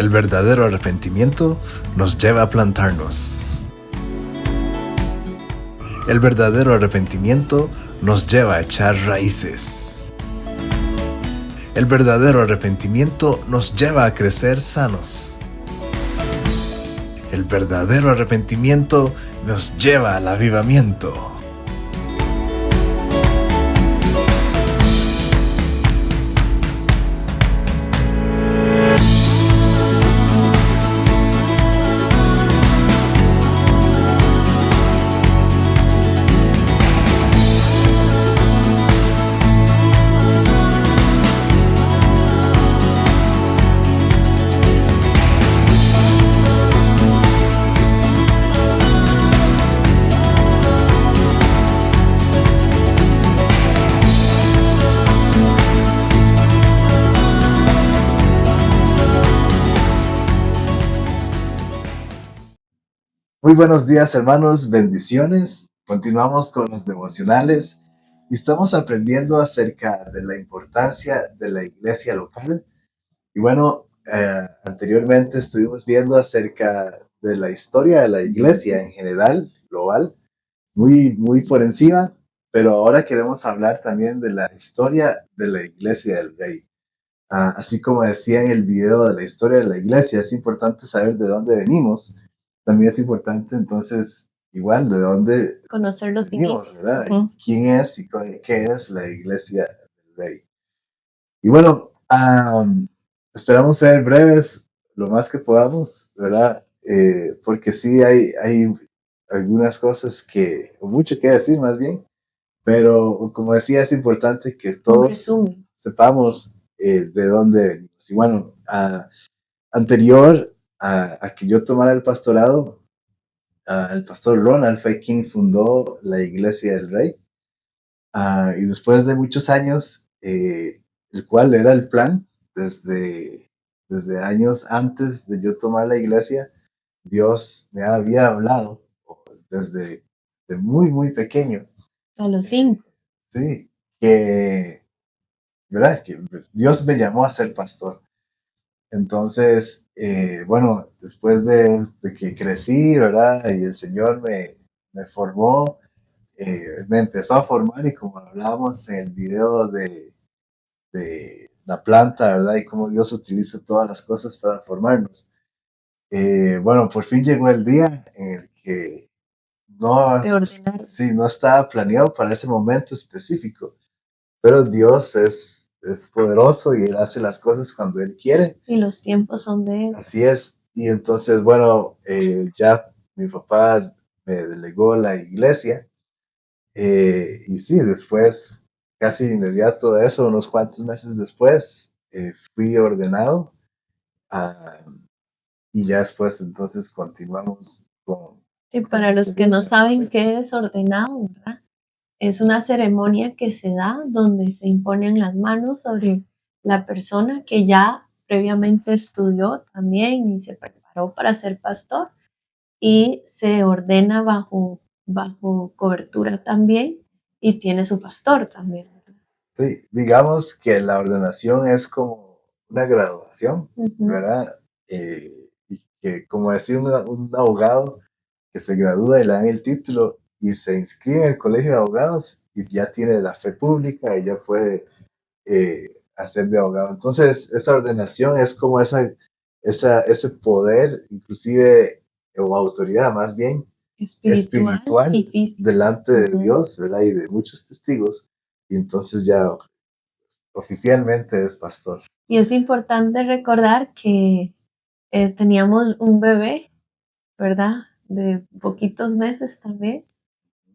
El verdadero arrepentimiento nos lleva a plantarnos. El verdadero arrepentimiento nos lleva a echar raíces. El verdadero arrepentimiento nos lleva a crecer sanos. El verdadero arrepentimiento nos lleva al avivamiento. Muy buenos días, hermanos, bendiciones. Continuamos con los devocionales y estamos aprendiendo acerca de la importancia de la iglesia local. Y bueno, anteriormente estuvimos viendo acerca de la historia de la iglesia en general, global, muy por encima, pero ahora queremos hablar también de la historia de la iglesia del Rey. Así como decía en el video de la historia de la iglesia, es importante saber de dónde venimos. También es importante entonces, igual, de dónde Conocer los venimos, inicios. ¿verdad? ¿Quién es y qué es la iglesia del Rey? Y bueno, esperamos ser breves lo más que podamos, ¿verdad? Porque sí hay algunas cosas o mucho que decir más bien, pero como decía, es importante que Un todos resumen. sepamos de dónde venimos. Y bueno, anterior a que yo tomara el pastorado, el pastor Ronald fue quien fundó la Iglesia del Rey. Y después de muchos años, el cual era el plan, desde años antes de yo tomar la iglesia, Dios me había hablado desde muy pequeño. A los 5. Sí, que, ¿verdad? Que Dios me llamó a ser pastor. Entonces, bueno, después de que crecí, ¿verdad? Y el Señor me formó, me empezó a formar y como hablábamos en el video de la planta, ¿verdad? Y cómo Dios utiliza todas las cosas para formarnos. Bueno, por fin llegó el día en el que no, Te ordenaron. sí, no estaba planeado para ese momento específico, pero Dios es poderoso y Él hace las cosas cuando Él quiere. Y los tiempos son de Él. Así es. Y entonces, bueno, ya mi papá me delegó la iglesia. Y sí, después, casi inmediato de eso, unos cuantos meses después, fui ordenado. ah, y ya después, entonces, continuamos con... Y para los que no saben qué es ordenado, ¿verdad? Es una ceremonia que se da donde se imponen las manos sobre la persona que ya previamente estudió también y se preparó para ser pastor y se ordena bajo cobertura también y tiene su pastor también. Sí, digamos que la ordenación es como una graduación, ¿verdad? Y que como decir un abogado que se gradúa y le dan el título y se inscribe en el colegio de abogados y ya tiene la fe pública y ya puede hacer de abogado. Entonces, esa ordenación es como ese poder, inclusive, o autoridad más bien, Espiritual y física. delante de Dios, ¿verdad? Y de muchos testigos. Y entonces ya oficialmente es pastor. Y es importante recordar que teníamos un bebé, ¿verdad? De poquitos meses también.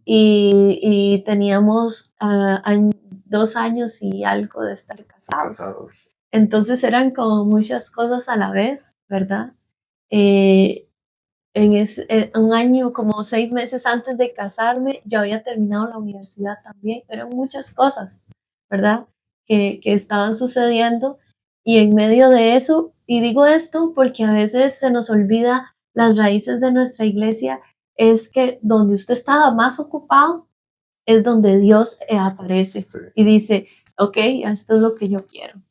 Y teníamos 2 años y algo de estar casados. Entonces eran como muchas cosas a la vez, ¿verdad? Eh, un año, como 6 meses antes de casarme, yo había terminado la universidad también. Eran muchas cosas, ¿verdad? Que estaban sucediendo. Y en medio de eso, y digo esto porque a veces se nos olvida las raíces de nuestra iglesia, es que donde usted estaba más ocupado es donde Dios aparece Sí. y dice, ok, esto es lo que yo quiero.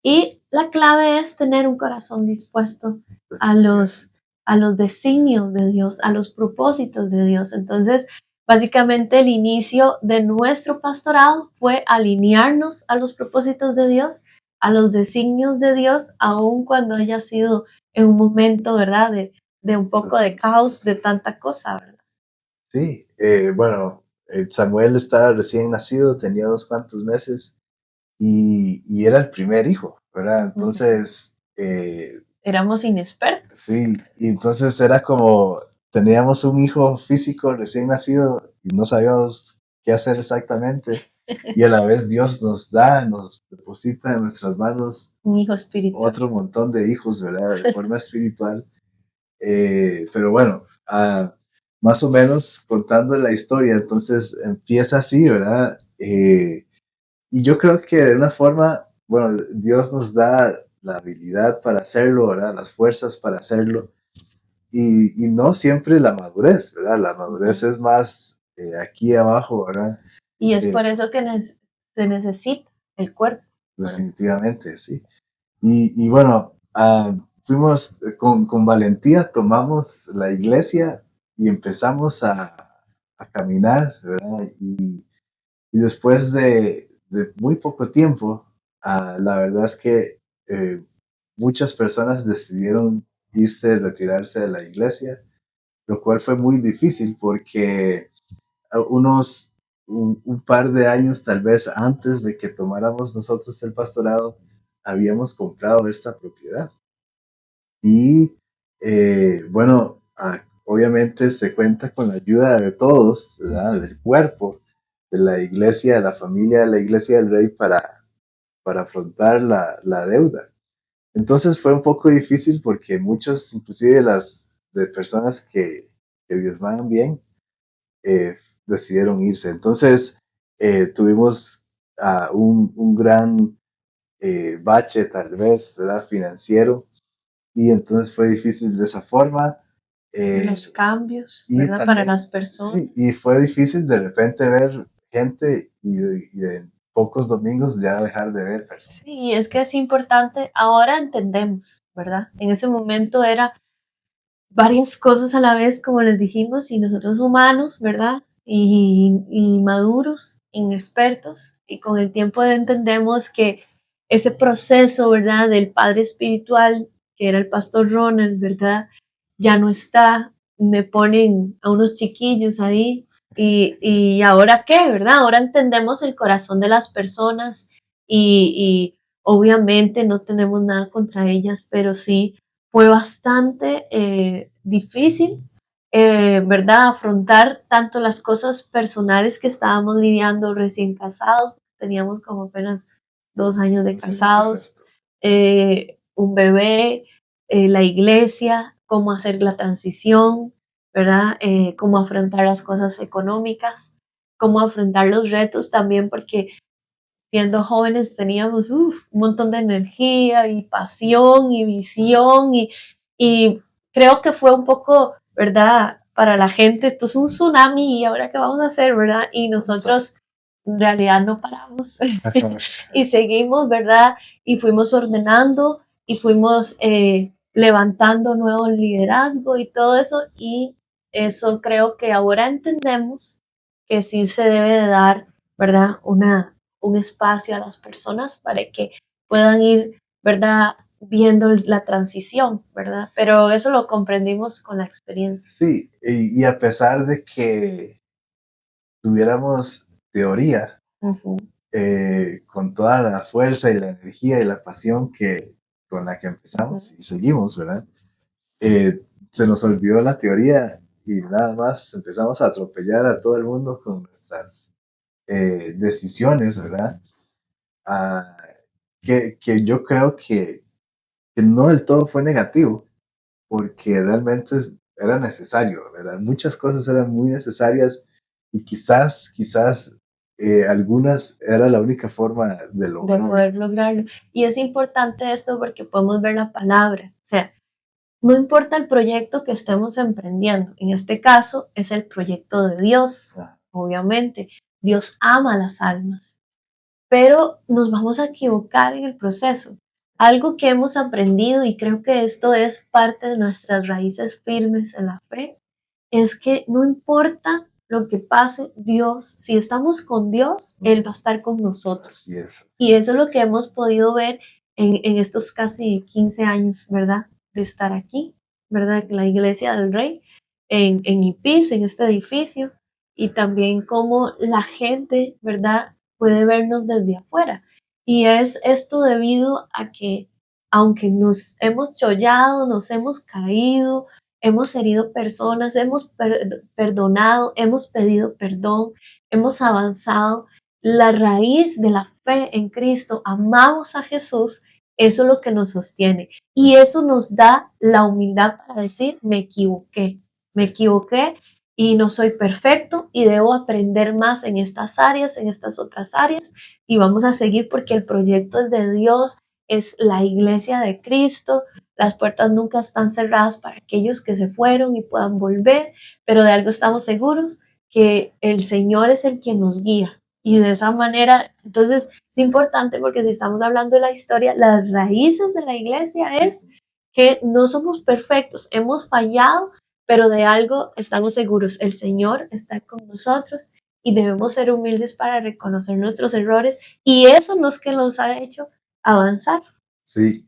Y la clave es tener un corazón dispuesto a los, a los designios de Dios, a los propósitos de Dios. Entonces, básicamente el inicio de nuestro pastorado fue alinearnos a los propósitos de Dios, a los designios de Dios, aun cuando haya sido en un momento, ¿verdad? De un poco de caos, de tanta cosa, ¿verdad? Sí, bueno, Samuel estaba recién nacido, tenía unos cuantos meses y era el primer hijo, ¿verdad? Ujú. Entonces, Éramos inexpertos. sí, y entonces era como, teníamos un hijo físico recién nacido y no sabíamos qué hacer exactamente, y a la vez Dios nos da, nos deposita en nuestras manos Un hijo espiritual. otro montón de hijos, ¿verdad? De forma espiritual. Pero bueno, más o menos contando la historia, entonces empieza así, ¿verdad? Y yo creo que de una forma, bueno, Dios nos da la habilidad para hacerlo, ¿verdad? Las fuerzas para hacerlo. Y no siempre la madurez, ¿verdad? La madurez Ujú. es más aquí abajo, ¿verdad? Y es Eh, por eso que se necesita el cuerpo, ¿verdad? definitivamente, sí. Y bueno, fuimos con valentía, tomamos la iglesia y empezamos a caminar, ¿verdad? Y después de muy poco tiempo, la verdad es que muchas personas decidieron irse, retirarse de la iglesia, lo cual fue muy difícil porque unos un par de años tal vez antes de que tomáramos nosotros el pastorado, habíamos comprado esta propiedad. Y bueno, obviamente se cuenta con la ayuda de todos, ¿verdad? Del cuerpo, de la iglesia, de la familia de la iglesia del rey para afrontar la deuda. Entonces fue un poco difícil porque muchos, inclusive las de personas que diezmaban bien, eh, decidieron irse. Entonces tuvimos un gran bache tal vez, ¿verdad? Financiero, y entonces fue difícil de esa forma. Los eh, cambios, y ¿verdad? Para también, las personas. sí, y fue difícil de repente ver gente y en pocos domingos ya dejar de ver personas. Sí, es que es importante, ahora entendemos, ¿verdad? En ese momento era varias cosas a la vez, como les dijimos, y nosotros humanos, ¿verdad? Y maduros, inexpertos, y con el tiempo entendemos que ese proceso, ¿verdad? Del padre espiritual, que era el pastor Ronald, ¿verdad? Ya no está, me ponen a unos chiquillos ahí, y ahora qué, ¿verdad? Ahora entendemos el corazón de las personas y obviamente no tenemos nada contra ellas, pero sí fue bastante difícil, ¿verdad? Afrontar tanto las cosas personales que estábamos lidiando recién casados, teníamos como apenas 2 años de Sí, es casados, correcto. un bebé, la iglesia, cómo hacer la transición, ¿verdad? Cómo afrontar las cosas económicas, cómo afrontar los retos también, porque siendo jóvenes teníamos un montón de energía y pasión y visión y creo que fue un poco, ¿verdad? Para la gente, esto es un tsunami y ahora qué vamos a hacer, ¿verdad? Y nosotros en realidad no paramos y seguimos, ¿verdad? Y fuimos ordenando y fuimos levantando nuevo liderazgo y todo eso y eso creo que ahora entendemos que sí se debe de dar, ¿verdad? Un espacio a las personas para que puedan ir, ¿verdad? Viendo la transición, ¿verdad? Pero eso lo comprendimos con la experiencia. Sí, y a pesar de que tuviéramos teoría, Ujú, con toda la fuerza y la energía y la pasión con la que empezamos ujú. y seguimos, ¿verdad? Se nos olvidó la teoría y nada más empezamos a atropellar a todo el mundo con nuestras decisiones, ¿verdad? Ah, que yo creo que no del todo fue negativo, porque realmente era necesario, ¿verdad? Muchas cosas eran muy necesarias y quizás algunas era la única forma de De lograrlo. poder lograrlo. Y es importante esto porque podemos ver la palabra. O sea, no importa el proyecto que estemos emprendiendo, en este caso es el proyecto de Dios, Ah, obviamente. Dios ama las almas, pero nos vamos a equivocar en el proceso. algo que hemos aprendido, y creo que esto es parte de nuestras raíces firmes en la fe, es que no importa lo que pase, Dios, si estamos con Dios, Él va a estar con nosotros. Así es. Y eso es lo que hemos podido ver en estos casi 15 años, ¿verdad? De estar aquí, ¿verdad? La Iglesia del Rey, en IPIS, en este edificio, y también cómo la gente, ¿verdad? Puede vernos desde afuera. Y es esto debido a que, aunque nos hemos chollado, nos hemos caído, hemos herido personas, hemos perdonado, hemos pedido perdón, hemos avanzado, la raíz de la fe en Cristo, amamos a Jesús, eso es lo que nos sostiene. Y eso nos da la humildad para decir, me equivoqué y no soy perfecto y debo aprender más en estas áreas, en estas otras áreas, y vamos a seguir porque el proyecto es de Dios, es la iglesia de Cristo. Las puertas nunca están cerradas para aquellos que se fueron y puedan volver, pero de algo estamos seguros, que el Señor es el quien nos guía. Y de esa manera, entonces es importante porque si estamos hablando de la historia, las raíces de la iglesia es que no somos perfectos, hemos fallado, pero de algo estamos seguros, el Señor está con nosotros y debemos ser humildes para reconocer nuestros errores y eso no es que nos ha hecho avanzar. Sí,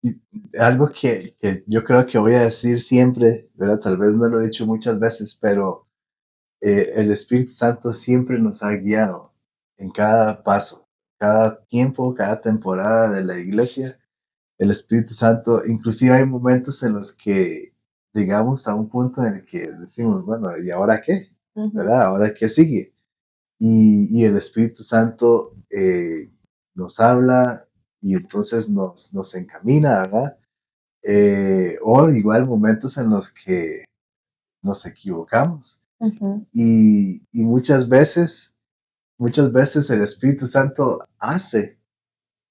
y algo que yo creo que voy a decir siempre, ¿verdad? Tal vez no lo he dicho muchas veces, pero el Espíritu Santo siempre nos ha guiado en cada paso, cada tiempo, cada temporada de la iglesia. El Espíritu Santo, inclusive hay momentos en los que llegamos a un punto en el que decimos, bueno, ¿y ahora qué? Ujú, ¿Verdad? ¿Ahora qué sigue? Y el Espíritu Santo nos habla y entonces nos encamina, ¿verdad? O igual momentos en los que nos equivocamos ujú, y muchas veces el Espíritu Santo hace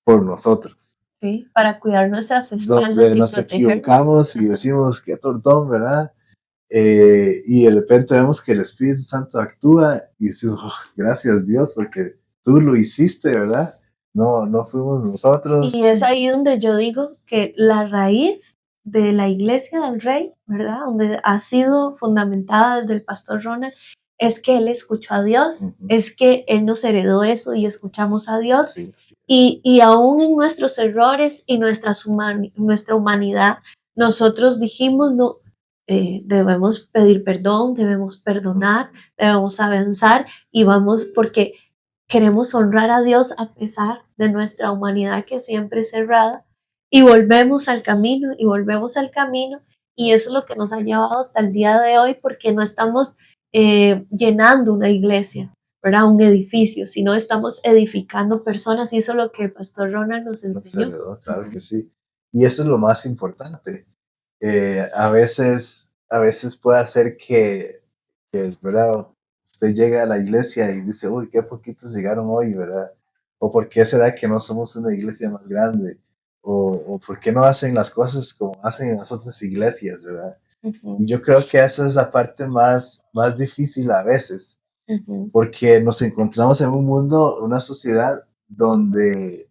por nosotros, sí, para cuidar nuestras espaldas donde y nos protegernos. equivocamos y decimos, qué tortón, ¿verdad? Y de repente vemos que el Espíritu Santo actúa y decimos, "Oh, gracias Dios, porque tú lo hiciste, ¿verdad? No, no fuimos Y nosotros. es ahí donde yo digo que la raíz de la iglesia del rey, ¿verdad? Donde ha sido fundamentada desde el pastor Ronald, es que él escuchó a Dios, Ujú, es que él nos heredó eso y escuchamos a Dios. sí, sí, Y aún en nuestros errores y nuestra humanidad, nosotros dijimos, no, debemos pedir perdón, debemos perdonar, debemos avanzar y vamos porque queremos honrar a Dios a pesar de nuestra humanidad que siempre es cerrada y volvemos al camino y volvemos al camino y eso es lo que nos ha llevado hasta el día de hoy porque no estamos llenando una iglesia, ¿verdad? Un edificio, sino estamos edificando personas y eso es lo que el pastor Ronald nos nos enseñó. heredó, claro que Ujú, sí. Y eso es lo más importante. A veces puede hacer que, ¿verdad? Usted llega a la iglesia y dice, uy, qué poquitos llegaron hoy, ¿verdad? O por qué será que no somos una iglesia más grande, o por qué no hacen las cosas como hacen en las otras iglesias, ¿verdad? ujú, Y yo creo que esa es la parte más difícil a veces, ujú, porque nos encontramos en un mundo, una sociedad donde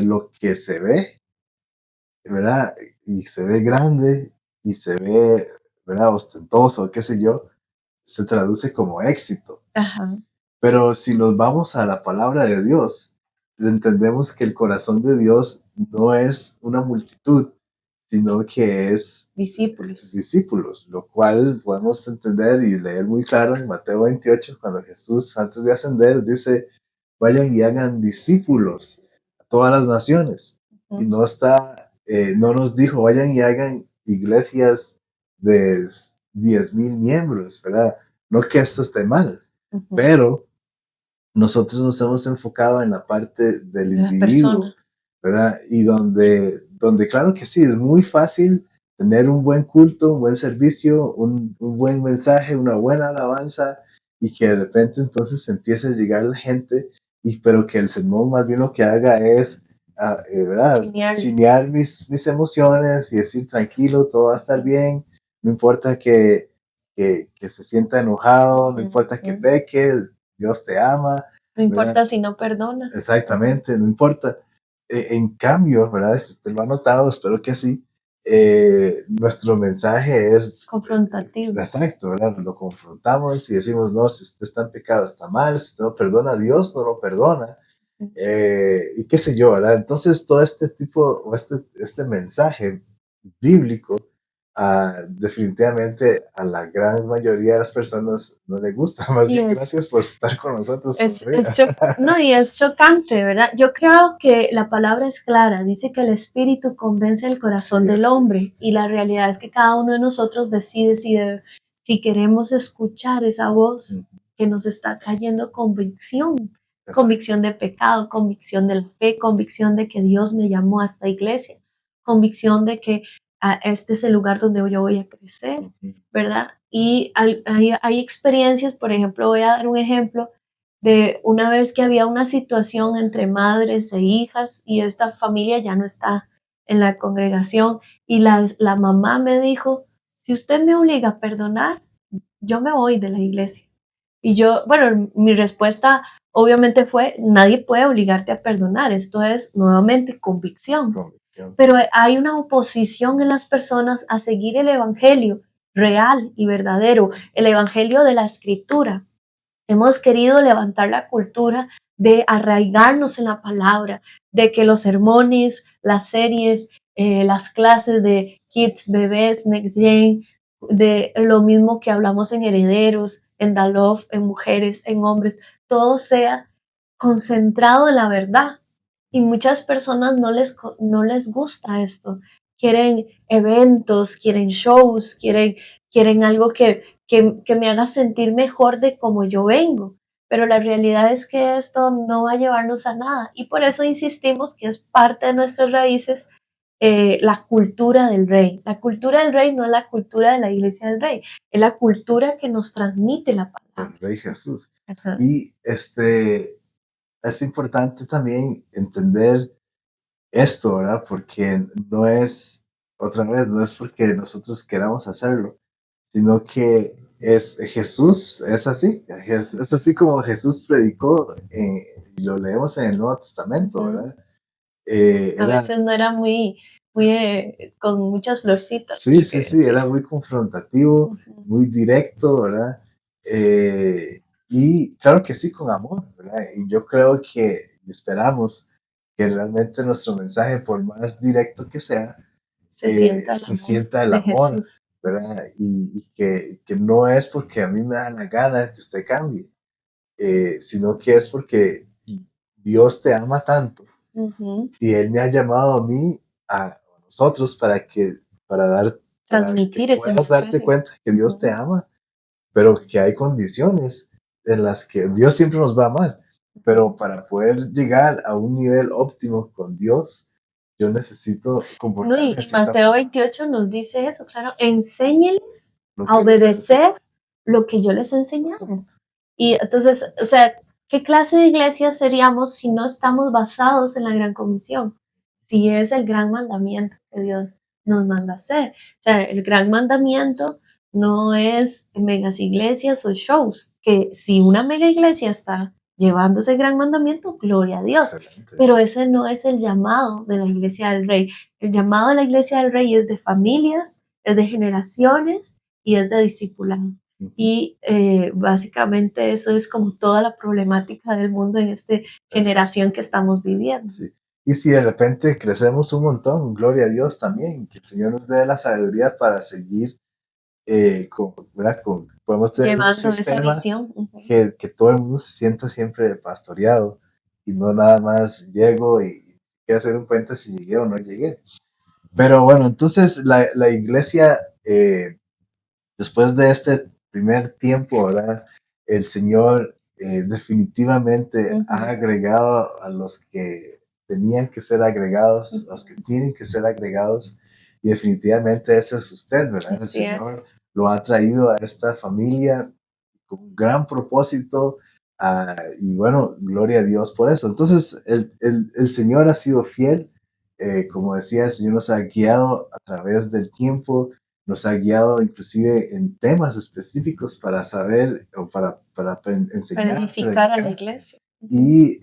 lo que se ve, ¿verdad? Y se ve grande y se ve, ¿verdad? Ostentoso, qué sé yo, se traduce como éxito. ajá, Pero si nos vamos a la palabra de Dios, entendemos que el corazón de Dios no es una multitud, sino que es discípulos. discípulos, lo cual podemos entender y leer muy claro en Mateo 28, cuando Jesús, antes de ascender, dice, vayan y hagan discípulos a todas las naciones. Y Ujú, no está, no nos dijo, vayan y hagan iglesias de 10,000 miembros, ¿verdad? No que esto esté mal, ujú, pero nosotros nos hemos enfocado en la parte del de la individuo, persona. ¿verdad? Y donde claro que sí, es muy fácil tener un buen culto, un buen servicio, un buen mensaje, una buena alabanza, y que de repente entonces empiece a llegar la gente, pero que el sermón más bien lo que haga es, ¿verdad? Genial. Chinear mis emociones y decir, tranquilo, todo va a estar bien, no importa que se sienta enojado, no Ujú, importa que ujú. peque, Dios te ama, No ¿verdad? importa si no perdonas. Ujú, Exactamente, no importa. En cambio, ¿verdad? Si usted lo ha notado, espero que sí, nuestro mensaje es Confrontativo. exacto, ¿verdad? Lo confrontamos y decimos, no, si usted está en pecado, está mal, si usted no perdona a Dios, no lo perdona, y qué sé yo, ¿verdad? Entonces, todo este tipo, o este mensaje bíblico, definitivamente a la gran mayoría de las personas no le gusta. Más Y bien, es, gracias por estar con nosotros es todavía. no, y es chocante, ¿verdad? Yo creo que la palabra es clara, dice que el espíritu convence el corazón Sí, del así es, hombre así y la es. realidad es que cada uno de nosotros decide si queremos escuchar esa voz Ujú, que nos está trayendo convicción, exacto. convicción de pecado, convicción de la fe, convicción de que Dios me llamó a esta iglesia, convicción de que este es el lugar donde yo voy a crecer, Ujú, ¿verdad? Y hay experiencias, por ejemplo, voy a dar un ejemplo de una vez que había una situación entre madres e hijas y esta familia ya no está en la congregación y la mamá me dijo, si usted me obliga a perdonar, yo me voy de la iglesia. Y yo, bueno, mi respuesta obviamente fue, nadie puede obligarte a perdonar, esto es nuevamente convicción. convicción. Pero hay una oposición en las personas a seguir el evangelio real y verdadero, el evangelio de la escritura. Hemos querido levantar la cultura de arraigarnos en la palabra, de que los sermones, las series, las clases de kids, bebés, next gen, de lo mismo que hablamos en herederos, en Dalof, en mujeres, en hombres, todo sea concentrado en la verdad. Y muchas personas no les gusta esto. Quieren eventos, quieren shows, quieren algo que me haga sentir mejor de cómo yo vengo. Pero la realidad es que esto no va a llevarnos a nada. Y por eso insistimos que es parte de nuestras raíces la cultura del rey. La cultura del rey no es la cultura de la iglesia del rey, es la cultura que nos transmite la El palabra. Rey Jesús. Ajá. Y es importante también entender esto, ¿verdad? Porque no es, otra vez, no es porque nosotros queramos hacerlo, sino que es Jesús, es así, es así como Jesús predicó, y lo leemos en el Nuevo Testamento, Ujú. ¿verdad? A Era, veces no era muy con muchas florcitas, sí, sí, porque sí, sí. era muy confrontativo, Ujú. muy directo, ¿verdad? Y claro que sí, con amor, ¿verdad? Y yo creo que y esperamos que realmente nuestro mensaje, por más directo que sea, Se sienta el se amor sienta el de amor, Jesús. ¿verdad? Y que no es porque a mí me da la gana que usted cambie, sino que es porque Dios te ama tanto Ujú. y Él me ha llamado a mí, a nosotros, para que Transmitir ese puedas darte mensaje. cuenta que Dios te Ujú. ama, pero que hay condiciones en las que Dios siempre nos va a amar. Pero para poder llegar a un nivel óptimo con Dios, yo necesito No, comportarme de y cierta Mateo forma, 28 nos dice eso, claro, enséñeles lo a que les enseño. obedecer lo que yo les he enseñado. Exacto. Y entonces, o sea, ¿qué clase de iglesia seríamos si no estamos basados en la gran comisión? Si es el gran mandamiento que Dios nos manda a hacer. O sea, el gran mandamiento no es megas iglesias o shows, que si una mega iglesia está llevando ese gran mandamiento, gloria a Dios. Excelente. Pero ese no es el llamado de la iglesia del rey. El llamado de la iglesia del rey es de familias, es de generaciones y es de discipulado. Ujú, Y básicamente eso es como toda la problemática del mundo en esta exacto. generación que estamos viviendo. Sí. Y si de repente crecemos un montón, gloria a Dios también, que el Señor nos dé la sabiduría para seguir ¿verdad? Podemos tener un Llevando esa sistema visión. Ujú. que todo el mundo se sienta siempre pastoreado y no nada más llego y quiero hacer un cuenta si llegué o no llegué. Pero bueno, entonces la iglesia, después de este primer tiempo, ¿verdad? El Señor definitivamente ha Ujú. agregado a los que tenían que ser agregados, los que Ujú. tienen que ser agregados, y definitivamente ese es usted, ¿verdad? El Así Señor es. lo ha traído a esta familia con un gran propósito, y bueno, gloria a Dios por eso. Entonces, el Señor ha sido fiel, como decía, el Señor nos ha guiado a través del tiempo, nos ha guiado inclusive en temas específicos para saber o para Para enseñar, edificar a la predicar, iglesia. Ujú. y,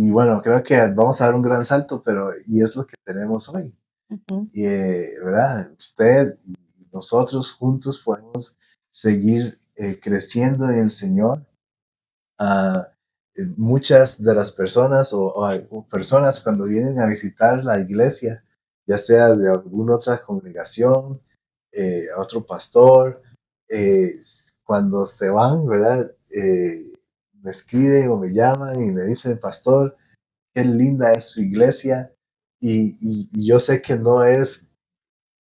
y bueno, creo que vamos a dar un gran salto, pero y es lo que tenemos hoy. Ujú, Y, ¿verdad? Usted y nosotros juntos podemos seguir creciendo en el Señor. Ah, muchas de las personas o personas cuando vienen a visitar la iglesia, ya sea de alguna otra congregación, a otro pastor, cuando se van, ¿verdad? Me escriben o me llaman y me dicen, pastor, qué linda es su iglesia. Y yo sé que no es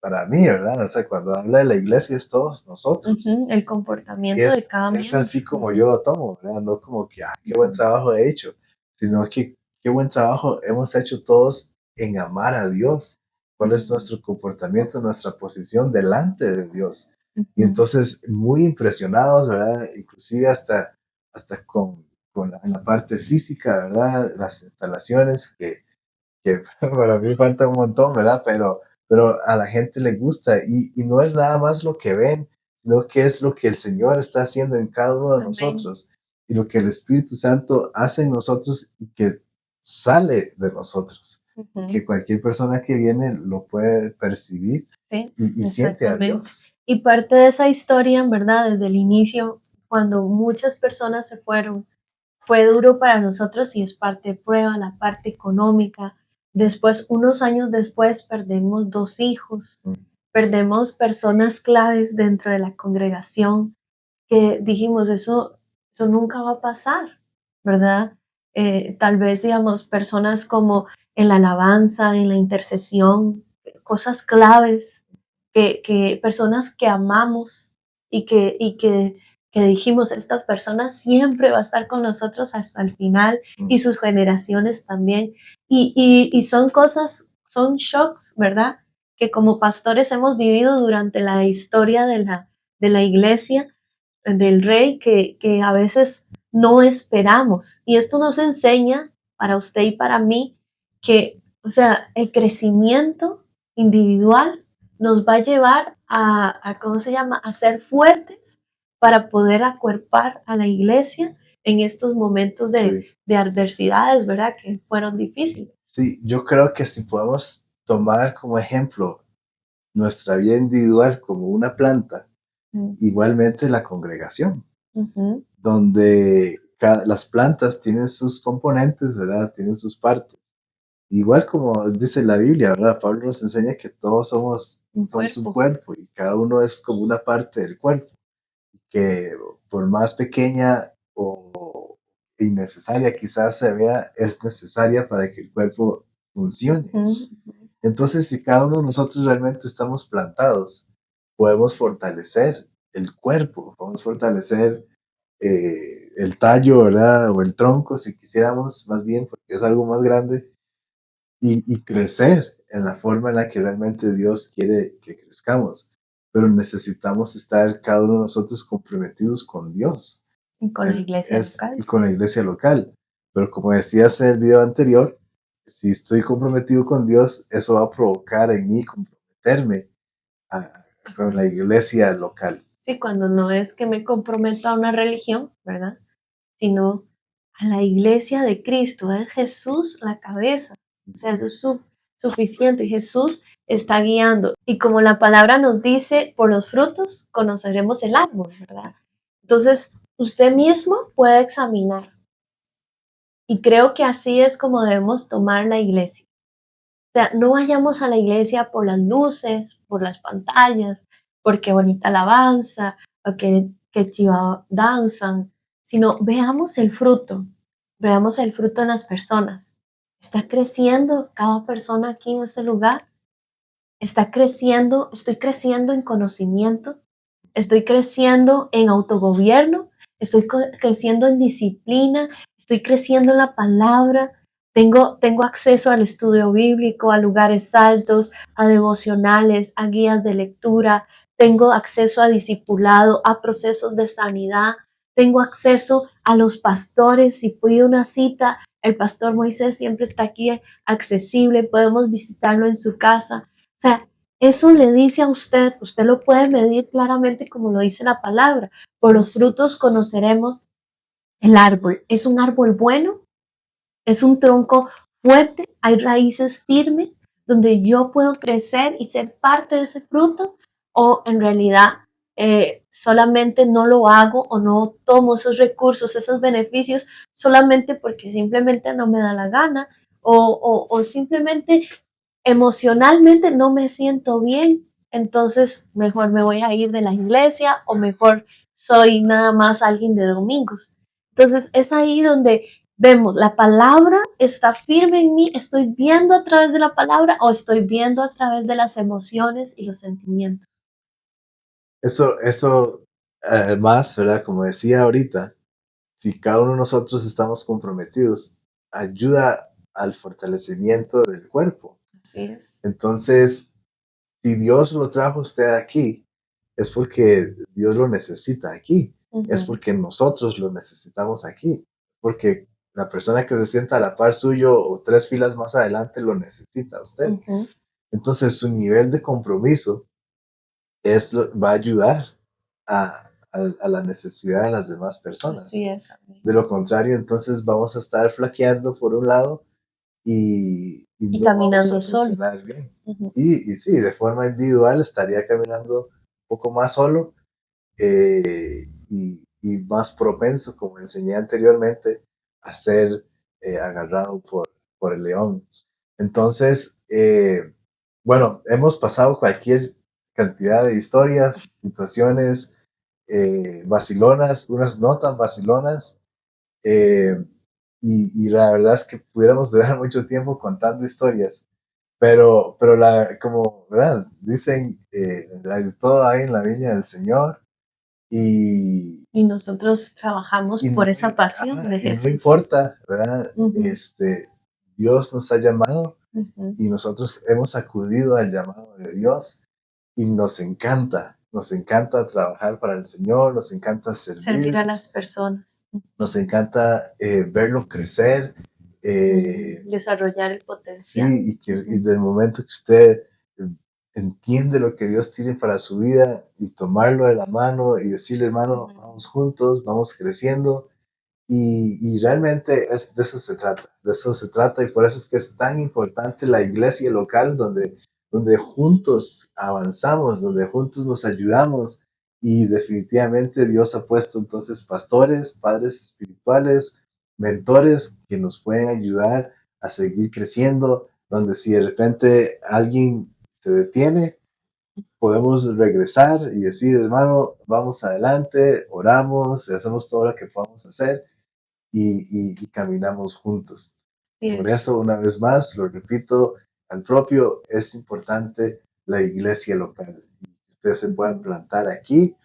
para mí, ¿verdad? O sea, cuando habla de la iglesia es todos nosotros. ujú, el comportamiento de Es cada es miembro. así como yo lo tomo, ¿verdad? No como que, qué buen Ujú, trabajo he hecho, sino que qué buen trabajo hemos hecho todos en amar a Dios. ¿Cuál es ujú, nuestro comportamiento, nuestra posición delante de Dios? Y ujú. entonces, muy impresionados, ¿verdad? Inclusive hasta con en la parte física, ¿verdad? Las instalaciones que para mí falta un montón, ¿verdad? Pero a la gente le gusta y no es nada más lo que ven, sino que es lo que el Señor está haciendo en cada uno de Amén. nosotros y lo que el Espíritu Santo hace en nosotros y que sale de nosotros y Ujú. que cualquier persona que viene lo puede percibir Sí, y siente a exactamente. Dios. Y parte de esa historia, en verdad, desde el inicio, cuando muchas personas se fueron, fue duro para nosotros y es parte de prueba, la parte económica. Después, unos años después, perdemos 2 hijos, Mm, perdemos personas claves dentro de la congregación que dijimos, eso nunca va a pasar, ¿verdad? Tal vez, digamos, personas como en la alabanza, en la intercesión, cosas claves que personas que amamos y que dijimos, esta persona siempre va a estar con nosotros hasta el final mm, y sus generaciones también. Y son cosas, son shocks, ¿verdad? Que como pastores hemos vivido durante la historia de la iglesia, del rey, que a veces no esperamos. Y esto nos enseña, para usted y para mí, que, o sea, el crecimiento individual nos va a llevar ¿cómo se llama?, a ser fuertes para poder acuerpar a la iglesia en estos momentos de, sí, de adversidades, ¿verdad?, que fueron difíciles. sí, yo creo que si podemos tomar como ejemplo nuestra vida individual como una planta, Mm, igualmente la congregación, ujú, donde las plantas tienen sus componentes, ¿verdad? Tienen sus partes. Igual como dice la Biblia, ¿verdad? Pablo nos enseña que todos un somos un cuerpo. cuerpo y cada uno es como una parte del cuerpo, que por más pequeña o innecesaria quizás se vea, es necesaria para que el cuerpo funcione. Ujú, Entonces, si cada uno de nosotros realmente estamos plantados, podemos fortalecer el cuerpo, podemos fortalecer el tallo, ¿verdad? O el tronco, si quisiéramos, más bien, porque es algo más grande, y crecer en la forma en la que realmente Dios quiere que crezcamos. Pero necesitamos estar cada uno de nosotros comprometidos con Dios y con la iglesia y local. con la iglesia local. Pero como decías en el video anterior, si estoy comprometido con Dios, eso va a provocar en mí comprometerme a- con la iglesia local. Sí, cuando no es que me comprometo a una religión, ¿verdad? Sino a la iglesia de Cristo. Es Jesús la cabeza. O sea, eso es suficiente. Jesús está guiando. Y como la palabra nos dice, por los frutos conoceremos el árbol, ¿verdad? Entonces, usted mismo puede examinar. Y creo que así es como debemos tomar la iglesia. O sea, no vayamos a la iglesia por las luces, por las pantallas, porque bonita alabanza, o que chiva danzan, sino veamos el fruto en las personas. ¿Está creciendo cada persona aquí en este lugar? ¿Está creciendo? ¿Estoy creciendo en conocimiento? ¿Estoy creciendo en autogobierno? ¿Estoy creciendo en disciplina? ¿Estoy creciendo en la palabra? Tengo acceso al estudio bíblico, a lugares altos, a devocionales, a guías de lectura. Tengo acceso a discipulado, a procesos de sanidad. Tengo acceso a los pastores. Si pido una cita, el pastor Moisés siempre está aquí accesible. Podemos visitarlo en su casa. O sea, eso le dice a usted, usted lo puede medir claramente como lo dice la palabra. Por los frutos conoceremos el árbol. ¿Es un árbol bueno? Es un tronco fuerte, hay raíces firmes donde yo puedo crecer y ser parte de ese fruto, o en realidad solamente no lo hago o no tomo esos recursos, esos beneficios solamente porque simplemente no me da la gana o simplemente emocionalmente no me siento bien, entonces mejor me voy a ir de la iglesia o mejor soy nada más alguien de domingos. Entonces es ahí donde vemos, la palabra está firme en mí, estoy viendo a través de la palabra o estoy viendo a través de las emociones y los sentimientos. Eso, además, ¿verdad? Como decía ahorita, si cada uno de nosotros estamos comprometidos, ayuda al fortalecimiento del cuerpo. Así es. Entonces, si Dios lo trajo a usted aquí, es porque Dios lo necesita aquí, es Ujú, porque nosotros lo necesitamos aquí, porque la persona que se sienta a la par suyo o 3 filas más adelante lo necesita a usted. ujú. Entonces, su nivel de compromiso va a ayudar a la necesidad de las demás personas. Así es, amén. De lo contrario, entonces vamos a estar flaqueando por un lado y Y no vamos caminando a solo. funcionar bien. Ujú, Y sí, de forma individual estaría caminando un poco más solo y más propenso, como enseñé anteriormente, a ser agarrado por el león. Entonces, bueno, hemos pasado cualquier cantidad de historias, situaciones vacilonas, unas no tan vacilonas, eh, y la verdad es que pudiéramos durar mucho tiempo contando historias, pero como, ¿verdad? Dicen, de todo hay en la viña del Señor y, y nosotros trabajamos y, por no, esa pasión de y no Jesús. importa, ¿verdad? Ujú, Dios nos ha llamado ujú. y nosotros hemos acudido al llamado de Dios y nos encanta trabajar para el Señor, nos encanta Servir a las servirles, personas. nos encanta verlo crecer, Ujú. eh, Desarrollar el sí, potencial. y Ujú, del momento que usted entiende lo que Dios tiene para su vida y tomarlo de la mano y decirle, hermano, ujú. vamos juntos, vamos creciendo. Y realmente de eso se trata, de eso se trata y por eso es que es tan importante la iglesia local donde juntos avanzamos, donde juntos nos ayudamos y definitivamente Dios ha puesto entonces pastores, padres espirituales, mentores que nos pueden ayudar a seguir creciendo, donde si de repente alguien se detiene, podemos regresar y decir, hermano, vamos adelante, oramos, hacemos todo lo que podamos hacer y caminamos juntos. Así Por es. eso, una vez más, lo repito, al propio, es importante la iglesia local. Que usted se pueda Ujú, plantar aquí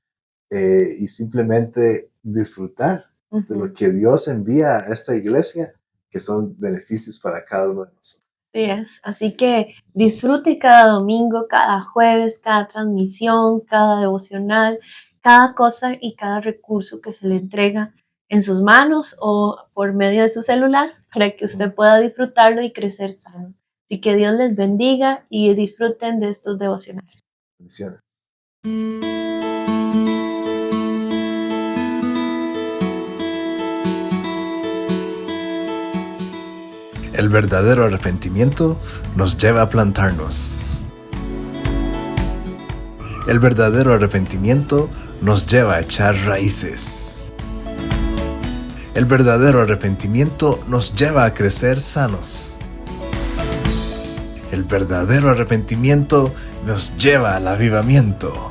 y simplemente disfrutar de lo ujú. que Dios envía a esta iglesia, que son beneficios para cada uno de nosotros. Así es. Así que disfrute cada domingo, cada jueves, cada transmisión, cada devocional, cada cosa y cada recurso que se le entrega en sus manos o por medio de su celular para que Mm, usted pueda disfrutarlo y crecer sano. Así que Dios les bendiga y disfruten de estos devocionales. bendiciones. El verdadero arrepentimiento nos lleva a plantarnos. El verdadero arrepentimiento nos lleva a echar raíces. El verdadero arrepentimiento nos lleva a crecer sanos. El verdadero arrepentimiento nos lleva al avivamiento.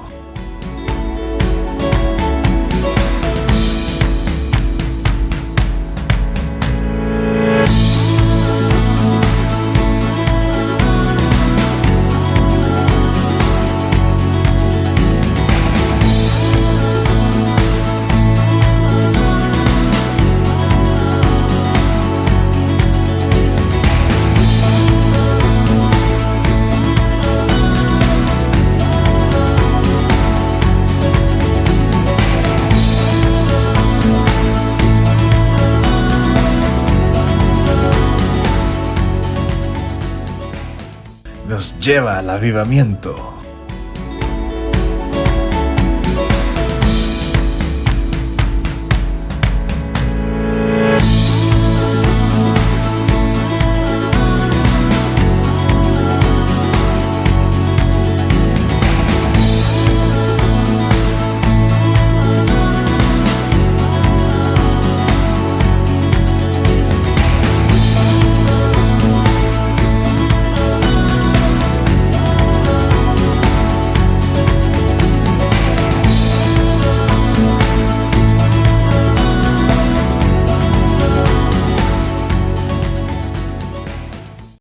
Nos lleva al avivamiento.